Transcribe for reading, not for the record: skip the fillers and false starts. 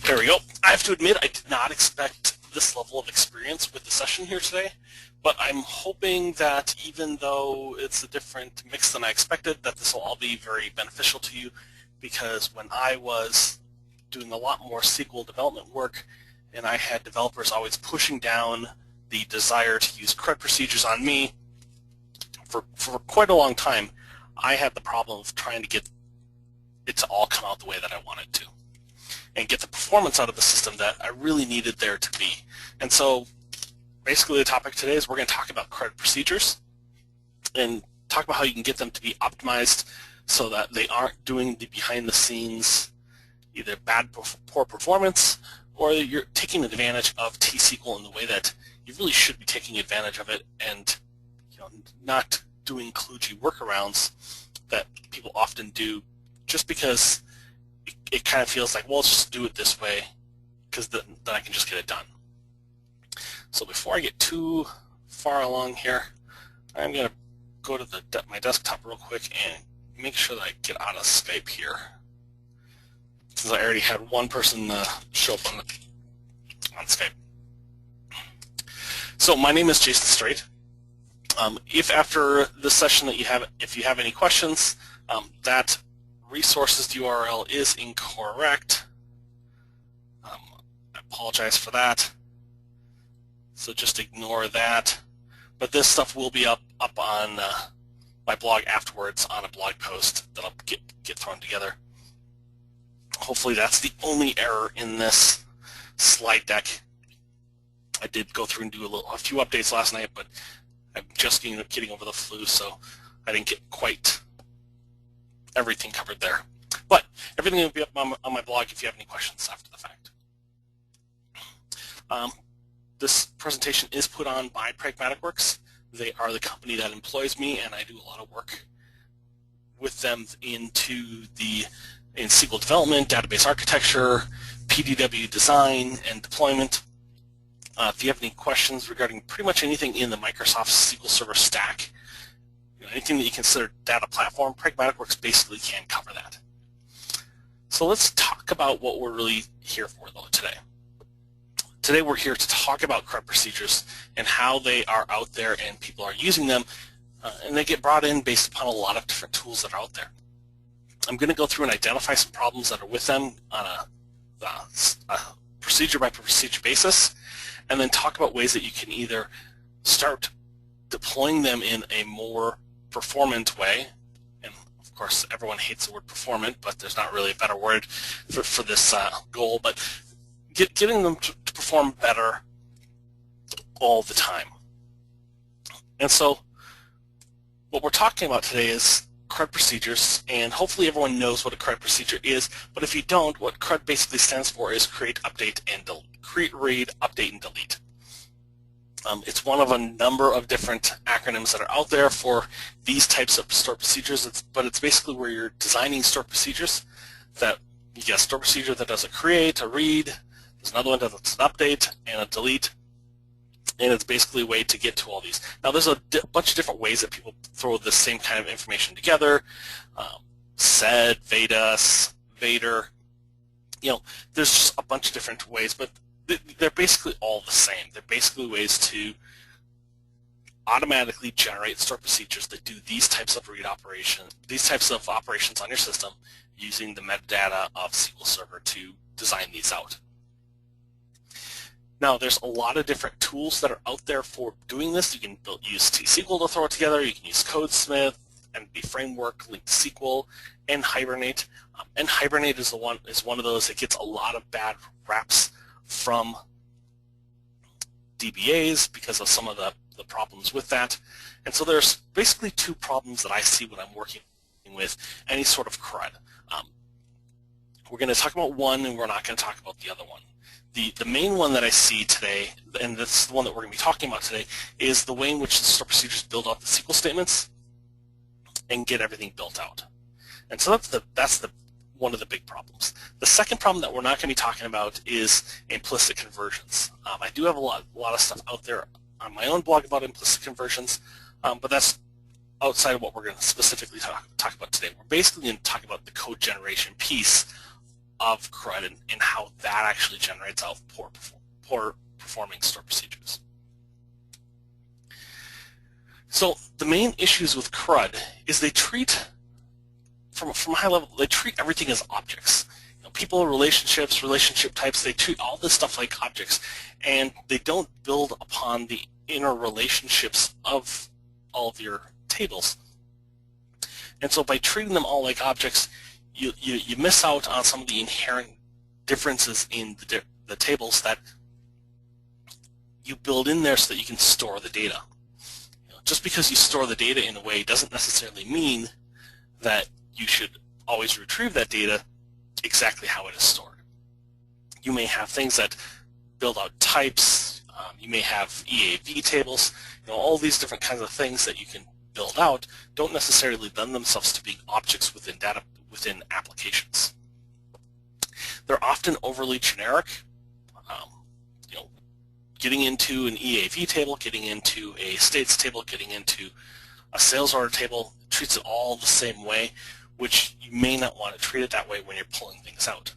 There we go. I have to admit, I did not expect this level of experience with the session here today, but I'm hoping that even though it's a different mix than I expected, that this will all be very beneficial to you, because when I was doing a lot more SQL development work and I had developers always pushing down the desire to use CRUD procedures on me for quite a long time, I had the problem of trying to get it to all come out the way that I wanted to and get the performance out of the system that I really needed there to be. And so basically the topic today is we're going to talk about CRUD procedures and talk about how you can get them to be optimized so that they aren't doing the behind the scenes either bad, poor performance, or you're taking advantage of T-SQL in the way that you really should be taking advantage of it, and not doing kludgy workarounds that people often do just because it kind of feels like, well, let's just do it this way because then I can just get it done. So before I get too far along here, I'm going to go to my desktop real quick and make sure that I get out of Skype here, since I already had one person show up on Skype. So my name is Jason Strait. If after this session that if you have any questions, that resources URL is incorrect. I apologize for that. So just ignore that. But this stuff will be up on my blog afterwards on a blog post that I'll get thrown together. Hopefully that's the only error in this slide deck. I did go through and do a few updates last night, but I'm just getting over the flu, so I didn't get quite everything covered there. But everything will be up on my blog if you have any questions after the fact. This presentation is put on by Pragmatic Works. They are the company that employs me, and I do a lot of work with them in SQL development, database architecture, PDW design, and deployment. If you have any questions regarding pretty much anything in the Microsoft SQL Server stack, anything that you consider data platform, Pragmatic Works basically can cover that. So let's talk about what we're really here for, though, today. Today we're here to talk about CRUD procedures and how they are out there and people are using them, and they get brought in based upon a lot of different tools that are out there. I'm going to go through and identify some problems that are with them on a procedure by procedure basis, and then talk about ways that you can either start deploying them in a more performant way, and of course everyone hates the word performant, but there's not really a better word for this goal, but getting them to perform better all the time. And so what we're talking about today is CRUD procedures, and hopefully everyone knows what a CRUD procedure is, but if you don't, what CRUD basically stands for is create, update, and create, read, update, and delete. It's one of a number of different acronyms that are out there for these types of stored procedures, but it's basically where you're designing stored procedures that you get a stored procedure that does a create, a read, there's another one that does an update, and a delete, and it's basically a way to get to all these. Now there's a bunch of different ways that people throw the same kind of information together, sed, vedas, vader, there's just a bunch of different ways, but they're basically all the same. They're basically ways to automatically generate stored procedures that do these types of read operations, these types of operations on your system using the metadata of SQL Server to design these out. Now, there's a lot of different tools that are out there for doing this. You can use T-SQL to throw it together. You can use CodeSmith, MD Framework, Link to SQL, and Hibernate. And Hibernate is one of those that gets a lot of bad raps from DBAs because of some of the problems with that. And so there's basically two problems that I see when I'm working with any sort of CRUD. We're going to talk about one, and we're not going to talk about the other one. The main one that I see today, and this is the one that we're going to be talking about today, is the way in which the stored procedures build out the SQL statements and get everything built out. And so that's one of the big problems. The second problem that we're not going to be talking about is implicit conversions. I do have a lot of stuff out there on my own blog about implicit conversions, but that's outside of what we're going to specifically talk about today. We're basically going to talk about the code generation piece of CRUD and how that actually generates out poor performing store procedures. So the main issues with CRUD is they treat, from a high level, they treat everything as objects. People, relationships, relationship types, they treat all this stuff like objects, and they don't build upon the inner relationships of all of your tables. And so by treating them all like objects, you miss out on some of the inherent differences in the tables that you build in there so that you can store the data. Just because you store the data in a way doesn't necessarily mean that you should always retrieve that data exactly how it is stored. You may have things that build out types, you may have EAV tables, all these different kinds of things that you can build out don't necessarily lend themselves to being objects within applications. They're often overly generic. Getting into an EAV table, getting into a states table, getting into a sales order table treats it all the same way, which you may not want to treat it that way when you're pulling things out.